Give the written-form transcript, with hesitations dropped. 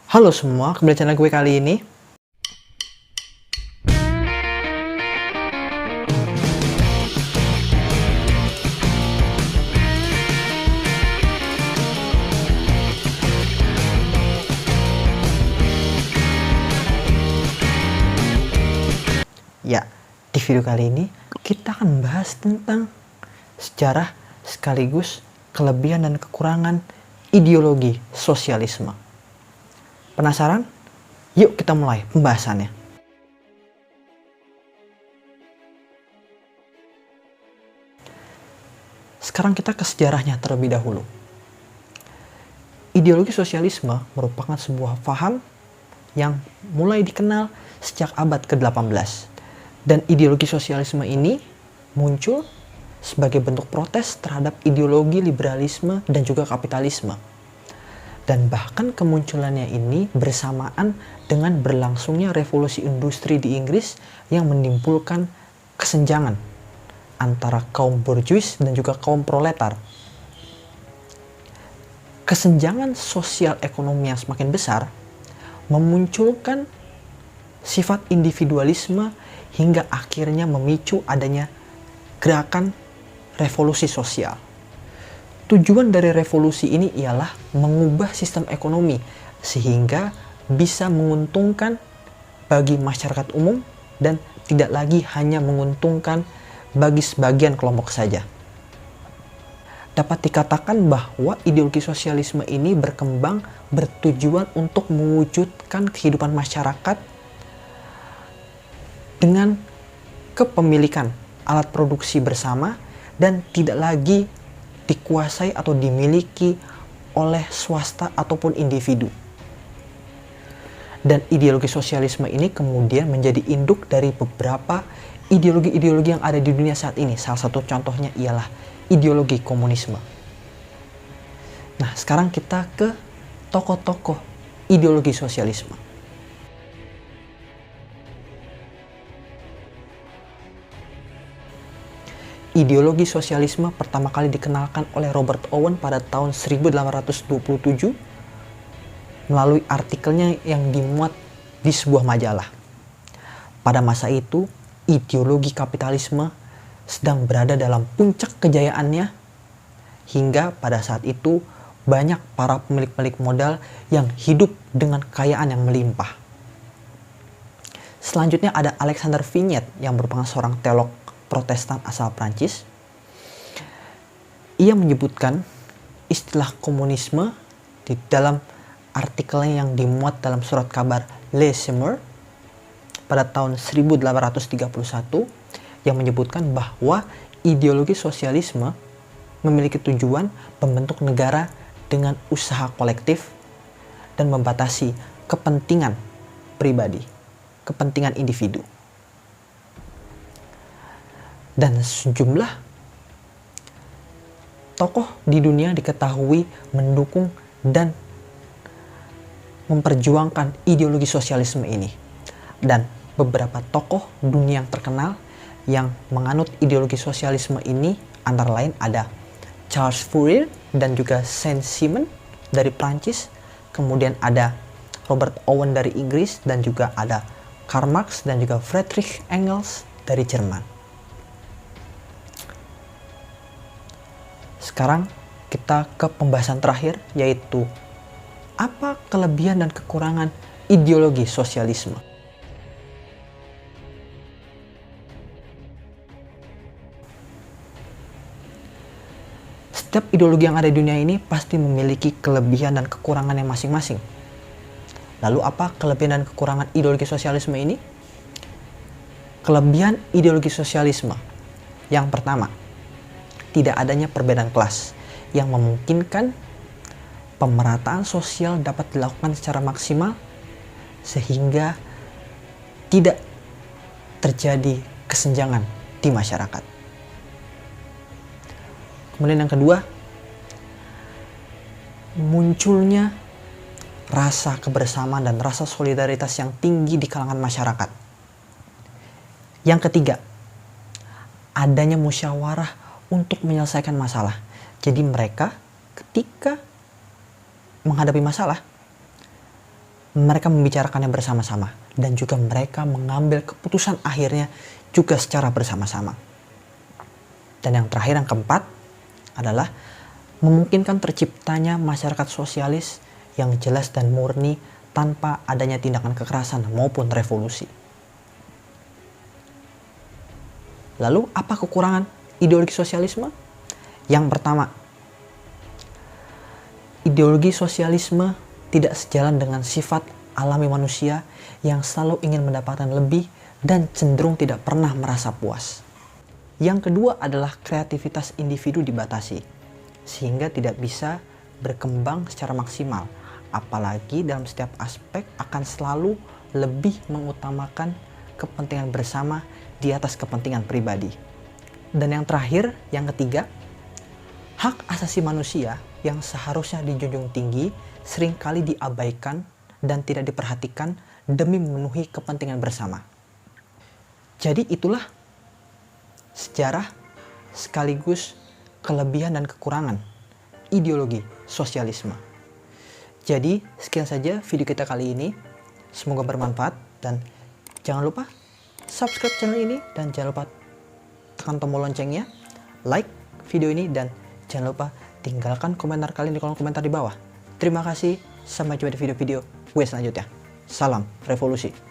Halo semua, kembali channel gue kali ini. Ya, di video kali ini kita akan membahas tentang sejarah sekaligus kelebihan dan kekurangan ideologi sosialisme. Penasaran? Yuk kita mulai pembahasannya. Sekarang kita ke sejarahnya terlebih dahulu. Ideologi sosialisme merupakan sebuah paham yang mulai dikenal sejak abad ke-18. Dan ideologi sosialisme ini muncul sebagai bentuk protes terhadap ideologi liberalisme dan juga kapitalisme. Dan bahkan kemunculannya ini bersamaan dengan berlangsungnya revolusi industri di Inggris yang menimbulkan kesenjangan antara kaum borjuis dan juga kaum proletar. Kesenjangan sosial ekonomi yang semakin besar memunculkan sifat individualisme hingga akhirnya memicu adanya gerakan revolusi sosial. Tujuan dari revolusi ini ialah mengubah sistem ekonomi sehingga bisa menguntungkan bagi masyarakat umum dan tidak lagi hanya menguntungkan bagi sebagian kelompok saja. Dapat dikatakan bahwa ideologi sosialisme ini berkembang bertujuan untuk mewujudkan kehidupan masyarakat dengan kepemilikan alat produksi bersama dan tidak lagi dikuasai atau dimiliki oleh swasta ataupun individu. Dan ideologi sosialisme ini kemudian menjadi induk dari beberapa ideologi-ideologi yang ada di dunia saat ini. Salah satu contohnya ialah ideologi komunisme. Nah, sekarang kita ke tokoh-tokoh ideologi sosialisme. Ideologi sosialisme pertama kali dikenalkan oleh Robert Owen pada tahun 1827 melalui artikelnya yang dimuat di sebuah majalah. Pada masa itu, ideologi kapitalisme sedang berada dalam puncak kejayaannya hingga pada saat itu banyak para pemilik-pemilik modal yang hidup dengan kekayaan yang melimpah. Selanjutnya ada Alexander Vignette yang merupakan seorang teolog Protestan asal Prancis. Ia menyebutkan istilah komunisme di dalam artikelnya yang dimuat dalam surat kabar Le Semeur pada tahun 1831 yang menyebutkan bahwa ideologi sosialisme memiliki tujuan membentuk negara dengan usaha kolektif dan membatasi kepentingan pribadi, kepentingan individu. Dan sejumlah tokoh di dunia diketahui mendukung dan memperjuangkan ideologi sosialisme ini. Dan beberapa tokoh dunia yang terkenal yang menganut ideologi sosialisme ini antara lain ada Charles Fourier dan juga Saint-Simon dari Prancis. Kemudian ada Robert Owen dari Inggris dan juga ada Karl Marx dan juga Friedrich Engels dari Jerman. Sekarang kita ke pembahasan terakhir, yaitu apa kelebihan dan kekurangan ideologi sosialisme. Setiap ideologi yang ada di dunia ini pasti memiliki kelebihan dan kekurangannya masing-masing. Lalu apa kelebihan dan kekurangan ideologi sosialisme ini? Kelebihan ideologi sosialisme yang pertama, tidak adanya perbedaan kelas yang memungkinkan pemerataan sosial dapat dilakukan secara maksimal sehingga tidak terjadi kesenjangan di masyarakat. Kemudian yang kedua, munculnya rasa kebersamaan dan rasa solidaritas yang tinggi di kalangan masyarakat. Yang ketiga, adanya musyawarah untuk menyelesaikan masalah. Jadi mereka ketika menghadapi masalah, mereka membicarakannya bersama-sama, dan juga mereka mengambil keputusan akhirnya juga secara bersama-sama. Dan yang terakhir, yang keempat, adalah memungkinkan terciptanya masyarakat sosialis yang jelas dan murni tanpa adanya tindakan kekerasan maupun revolusi. Lalu apa kekurangan ideologi sosialisme? Yang pertama, ideologi sosialisme tidak sejalan dengan sifat alami manusia yang selalu ingin mendapatkan lebih dan cenderung tidak pernah merasa puas. Yang kedua adalah kreativitas individu dibatasi, sehingga tidak bisa berkembang secara maksimal, apalagi dalam setiap aspek akan selalu lebih mengutamakan kepentingan bersama di atas kepentingan pribadi. Dan yang terakhir, yang ketiga, hak asasi manusia yang seharusnya dijunjung tinggi seringkali diabaikan dan tidak diperhatikan demi memenuhi kepentingan bersama. Jadi itulah sejarah sekaligus kelebihan dan kekurangan ideologi sosialisme. Jadi sekian saja video kita kali ini. Semoga bermanfaat dan jangan lupa subscribe channel ini dan jangan lupa tekan tombol loncengnya, like video ini, dan jangan lupa tinggalkan komentar kalian di kolom komentar di bawah. Terima kasih, sampai jumpa di video-video gue selanjutnya. Salam revolusi.